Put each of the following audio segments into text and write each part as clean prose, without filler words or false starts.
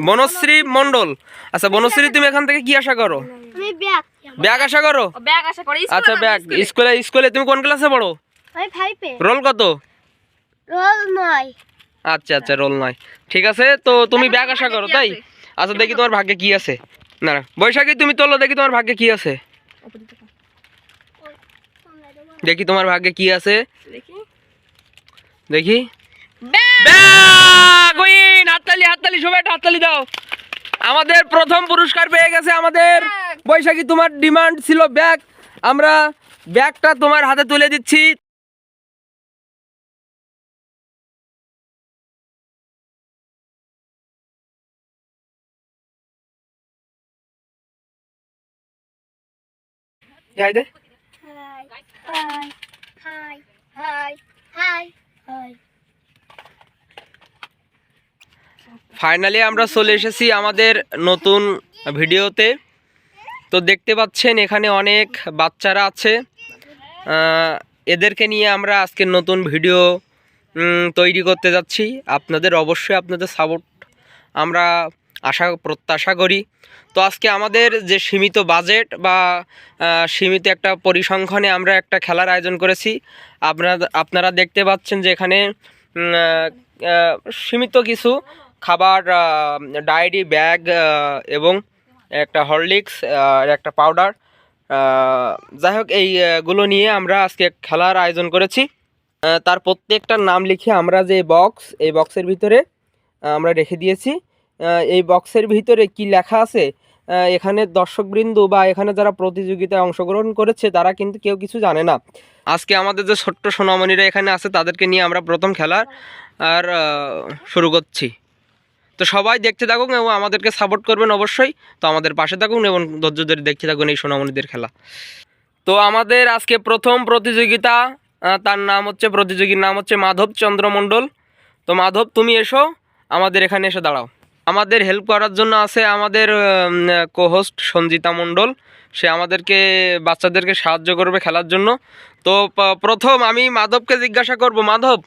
বনশ্রী মন্ডল। আচ্ছা বনশ্রী, তুমি এখান থেকে কি আশা করো? আমি ব্যাগ ব্যাগ আশা করো? ব্যাগ আশা করি। আচ্ছা ব্যাগ। স্কুলে তুমি কোন ক্লাসে পড়ো? আমি 5 এ। রোল কত? রোল 9। আচ্ছা আচ্ছা, রোল 9। ঠিক আছে, তো তুমি ব্যাগ আশা করো, তাই? আচ্ছা দেখি তোমার ভাগ্যে কি আছে। না না, বৈশাখী তুমি তোলো, দেখি তোমার ভাগ্যে কি আছে। দেখি তোমার ভাগ্যে কি আছে, দেখি। Bag win! হাততালি হাততালি, সবাই একটা হাততালি দাও। আমাদের প্রথম পুরস্কার পেয়ে গেছে আমাদের বৈশাখী। তোমার ডিমান্ড ছিল ব্যাগ, আমরা ব্যাগটা তোমার হাতে তুলে দিচ্ছি। যাই দে। Hi hi hi hi hi. Finally আমরা চলে এসেছি আমাদের নতুন ভিডিওতে। তো দেখতে পাচ্ছেন এখানে অনেক বাচ্চারা আছে, এদেরকে নিয়ে আমরা আজকে নতুন ভিডিও তৈরি করতে যাচ্ছি। আপনাদের অবশ্যই আপনাদের সাপোর্ট আমরা প্রত্যাশা করি। তো আজকে আমাদের যে সীমিত বাজেট বা সীমিত একটা পরিসংখ্যানে আমরা একটা খেলার আয়োজন করেছি। আপনারা দেখতে পাচ্ছেন যে এখানে সীমিত কিছু খাবার, ডায়েরি ব্যাগ এবং একটা হরলিক্স আর একটা পাউডার, যাই হোক এইগুলো নিয়ে আমরা আজকে খেলার আয়োজন করেছি। তার প্রত্যেকটার নাম লিখে আমরা যে এই বক্সের ভিতরে আমরা রেখে দিয়েছি। এই বক্সের ভিতরে কি লেখা আছে, এখানে দর্শকবৃন্দ বা এখানে যারা প্রতিযোগিতায় অংশগ্রহণ করেছে তারা কিন্তু কেউ কিছু জানে না। আজকে আমাদের যে ছোট্ট সোনামণিরা এখানে আছে তাদেরকে নিয়ে আমরা প্রথম খেলার আর শুরু করছি। তো সবাই দেখতে থাকুন এবং আমাদেরকে সাপোর্ট করবেন অবশ্যই। তো আমাদের পাশে থাকুন এবং ধৈর্য ধরে দেখতে থাকুন এই সোনামণিদের খেলা। তো আমাদের আজকে প্রথম প্রতিযোগিতা, তার নাম হচ্ছে, প্রতিযোগীর নাম হচ্ছে মাধব চন্দ্র মণ্ডল। তো মাধব, তুমি এসো, আমাদের এখানে এসে দাঁড়াও। আমাদের হেল্প করার জন্য আছে আমাদের কোহোস্ট সঞ্জিতা মণ্ডল, সে আমাদেরকে বাচ্চাদেরকে সাহায্য করবে খেলার জন্য। তো প্রথম আমি মাধবকে জিজ্ঞাসা করব, মাধব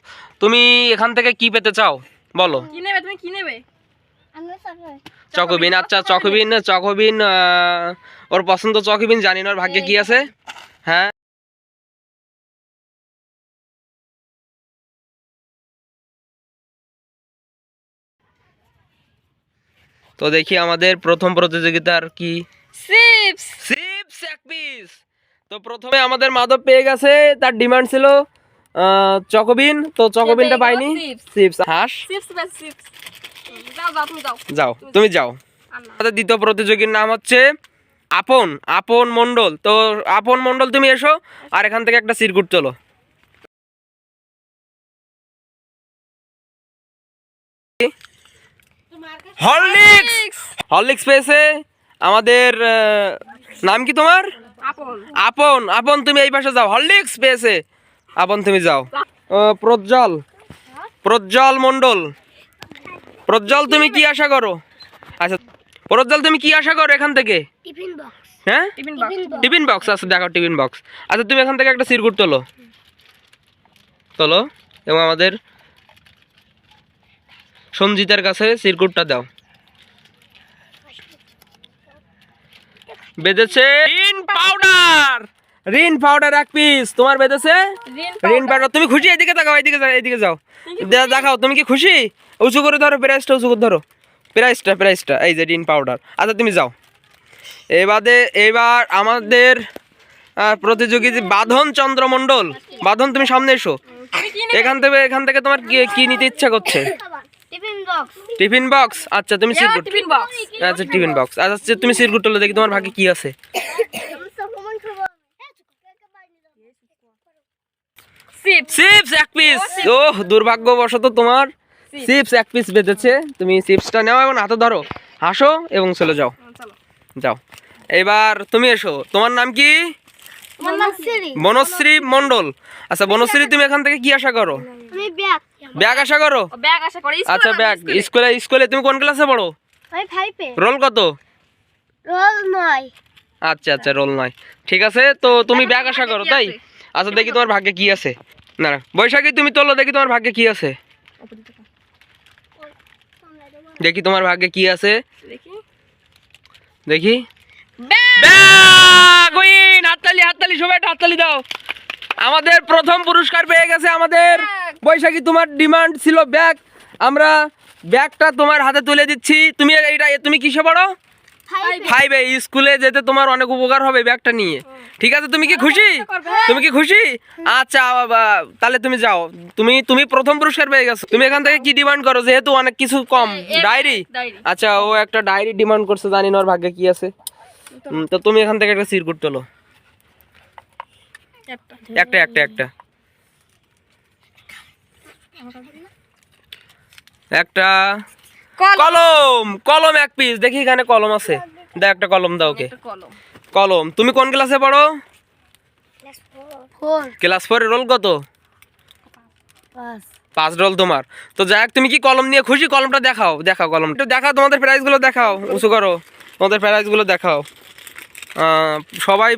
তুমি এখান থেকে কি পেতে চাও বলো। কি নেবে তুমি, কি নেবে? চকোবিন। আচ্ছা চকোবিন, ওর পছন্দ চকোবিন, জানি না ওর ভাগ্যে কি আছে। হ্যাঁ, তো দেখি আমাদের প্রথম প্রতিযোগিতার কি। চিপস এক পিস। তো প্রথমে আমাদের মাধব পেয়ে গেছে, তার ডিমান্ড ছিল চকোবিন, তো চকোবিনটা পাইনি। চিপস হাঁস। যাও তুমি যাও। আমাদের দ্বিতীয় প্রতিযোগীর নাম হচ্ছে আপন মণ্ডল। তো আপন মণ্ডল তুমি এসো, আর এখান থেকে একটা সিরকুট চলো। হরলিক্স পেয়েছে আমাদের, নাম কি তোমার? আপন তুমি এই পাশে যাও। হরলিক্স পেয়েছে আপন, তুমি যাও। প্রজ্জ্বল মণ্ডল, প্রজ্জ্বল তুমি কি আশা করো? আচ্ছা প্রজ্জ্বল তুমি কি আশা করো এখান থেকে? Tiffin box. হ্যাঁ টিফিন বক্স। আচ্ছা দেখো টিফিন বক্স। আচ্ছা তুমি এখান থেকে একটা সিরকুট তোলো এবং আমাদের সঞ্জিতার কাছে সিরকুটটা দাও। বেঁধেছে রিন পাউডার এক পিস তোমার বেঁধেছে। রিন পাউডার, তুমি খুশি? এদিকে তাকাও, এদিকে যাও, দেখাও তুমি কি খুশি। উঁচু করে ধরো, প্রাইসটা উঁচু করে ধরো, প্রাইসটা এই যে রিন পাউডার। আচ্ছা তুমি যাও। এবার আমাদের প্রতিযোগী বাঁধন চন্দ্র মণ্ডল। বাঁধন তুমি সামনে এসো। এখান থেকে তোমার কি নিতে ইচ্ছা করছে? Tiffin box. আচ্ছা তুমি সিরকুট। আচ্ছা টিফিন বক্স। আচ্ছা তুমি সিরকুট তোলো, দেখি তোমার ভাগ্যে কি আছে। চিপস এক পিস। ওহ দুর্ভাগ্যবশত তোমার চিপস এক পিস বেঁধেছে। তুমি চিপসটা নাও এবং হাতে ধরো, হাসো এবং চলে যাও। এবার তুমি এসো, তোমার নাম কি? বনশ্রী মণ্ডল। আচ্ছা বনশ্রী, তুমি এখান থেকে কি আশা করো? ব্যাগ আশা করো? আচ্ছা ব্যাগ। স্কুলে তুমি কোন ক্লাসে পড়ো? আমি 5 এ। রোল কত? রোল 9। আচ্ছা রোল 9। ঠিক আছে, তো তুমি ব্যাগ আশা করো, তাই? আচ্ছা দেখি তোমার ভাগ্যে কি আছে। না বৈশাখী তুমি তোলো, দেখি তোমার ভাগ্যে কি আছে। দেখি তোমার ভাগ্যে কি আছে। দেখি দেখি ব্যাগ ব্যাগ উইন। হাততালি সবাই একটু হাততালি দাও। আমাদের প্রথম পুরস্কার পেয়ে গেছে আমাদের বৈশাখী। তোমার ডিমান্ড ছিল ব্যাগ, আমরা ব্যাগটা তোমার হাতে তুলে দিচ্ছি। তুমি কিসে পড়ো? ফাইভে। স্কুলে যেতে তোমার অনেক উপকার হবে ব্যাগটা নিয়ে। ঠিক আছে, তুমি কি খুশি? তুমি কি খুশি? আচ্ছা তাহলে তুমি যাও। তুমি প্রথম পুরস্কার পেয়ে গেছো। তুমি এখান থেকে কি ডিমান্ড করো, যেহেতু অনেক কিছু কম? ডায়েরি। আচ্ছা, ও একটা ডায়েরি ডিমান্ড করছে, জানি না ওর ভাগ্যে কি আছে। তো তুমি এখান থেকে একটা সিরকুট তোলো। একটা একটা কলম এক পিস। দেখি এখানে কলম আছে, দাও একটা কলম দাও ওকে। কলম। তুমি কোন ক্লাসে পড়ো? ক্লাস 4 এর রোল কত? 5 রোল তোমার। তো যাই হোক, তুমি কি কলম নিয়ে খুশি? কলমটা দেখাও কলমটা দেখাও। তোমাদের প্রাইজ গুলো দেখাও, উঁচু করো। তোমাদের প্রাইজ গুলো দেখাও। সবাই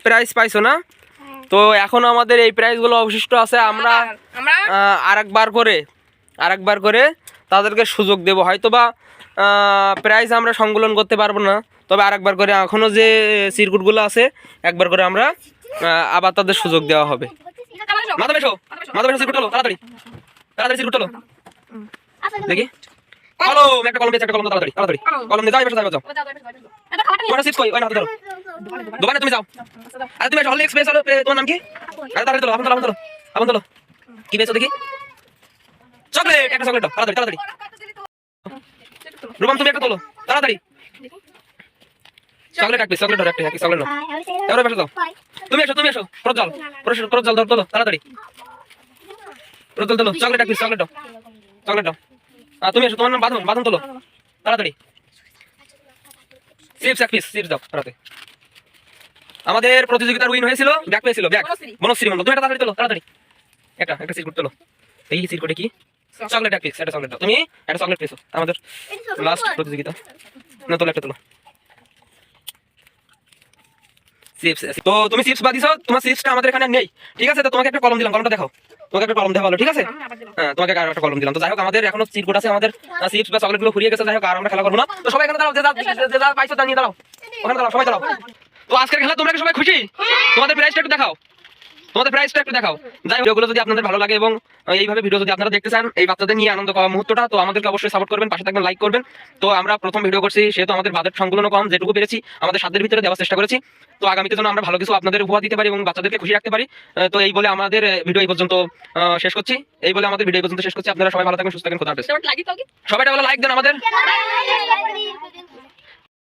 প্রাইজ পাইছো না? তো এখন আমাদের এই প্রাইজ গুলো অবশিষ্ট আছে। আমরা আরেকবার করে তাদেরকে সুযোগ দেব। হয়তোবা প্রাইজ আমরা সংকলন করতে পারবো না, তবে আরেকবার করে এখনো যে সিরকুটগুলো আছে একবার করে আমরা আবার তাদের সুযোগ দেওয়া হবে। মাধব এসো সিরকুট তোলো, তাড়াতাড়ি সিরকুট তোলো। দেখি কলম, একটা কলম পেয়েছে, একটা কলম দাও, তাড়াতাড়ি কলম নিয়ে যাও। এবার যাও তোমার সিট কই? ওই হাতে ধরো, দোকানে তুমি যাও। আরে তুমি হল এক্সপ্রেস হলো, তোমার নাম কি? আরে তাড়াতাড়ি তোলো, আপন তোলো। কি পেয়েছো দেখি? চকলেট, একটা চকলেট দাও, তাড়াতাড়ি। রুবাম তুমি একটা তোলো, তাড়াতাড়ি। চকলেট এক পিস, চকলেট ধরো, একটা চকলেট নাও। এবারে বসে যাও। তুমি এসো প্রজ্জ্বল ধর, তোলো তাড়াতাড়ি। প্রজ্জ্বল তোলো, চকলেট এক পিস, চকলেট দাও। তুমি এসো, তোমার নাম বাঁধন তোলো, তাড়াতাড়ি। চিপস এক পিস, চিপস দাও তাড়াতাড়ি। আমাদের প্রতিযোগিতার উইন হয়েছিল, ব্যাগ পেয়েছিল, ব্যাগ বনশ্রী মন্ডল। তুমি একটা তাড়াতাড়ি তোলো, তাড়াতাড়ি। একটা সিরকুট তোলো। এই সিরকুটে কি? চকলেট এক পিস, একটা চকলেট দাও। তুমি একটা চকলেট পেয়েছো আমাদের লাস্ট প্রতিযোগিতা। না তোলো, একটা তোলো। চিপস। তো তুমি চিপস বাদিছো, তোমার চিপসটা আমাদের এখানে নেই। ঠিক আছে, তো তোমাকে একটা কলম দিলাম, কলমটা দেখাও। তোমাকে একটা কলম দেওয়া হলো, ঠিক আছে? তোমাকে আরো একটা কলম দিলাম। তো যাই হোক, আমাদের এখনো সিরকুট আছে, আমাদের চিপস বা চকলেট গুলো ফুরিয়ে গেছে। যাই হোক, আর আমরা খেলা করবো না। তো সবাই এখানে দাঁড়াও, যে যা পাইছো তা নিয়ে দাঁড়াও। ওখানে দাঁড়াও, সবাই দাঁড়াও। তো আজকের খেলা তোমরা কি সবাই খুশি? তোমাদের প্রাইসটা একটু দেখাও। যাই হোক, ভিডিওগুলো যদি আপনাদের ভালো লাগে এবং এইভাবে ভিডিও যদি আপনারা দেখতে চান, এই বাচ্চাদের নিয়ে আনন্দ করা মুহূর্তটা, তো আমাদেরকে অবশ্যই সাপোর্ট করবেন, পাশে থাকবেন, লাইক করবেন। তো আমরা প্রথম ভিডিও করছি, সেহেতু আমাদের বাজেট সংকুলন কম, যেটুকু পেরেছি আমাদের সাধ্যের ভিতরে দেওয়ার চেষ্টা করেছি। তো আগামীতে যেন আমরা ভালো কিছু আপনাদের উপহার দিতে পারি এবং বাচ্চাদেরকে খুশি রাখতে পারি। তো এই বলে আমাদের ভিডিও এই পর্যন্ত শেষ করছি। আপনারা সবাই ভালো থাকবেন, সুস্থ থাকবেন, খোদা হাফেজ। সবাই লাইক দেন আমাদের।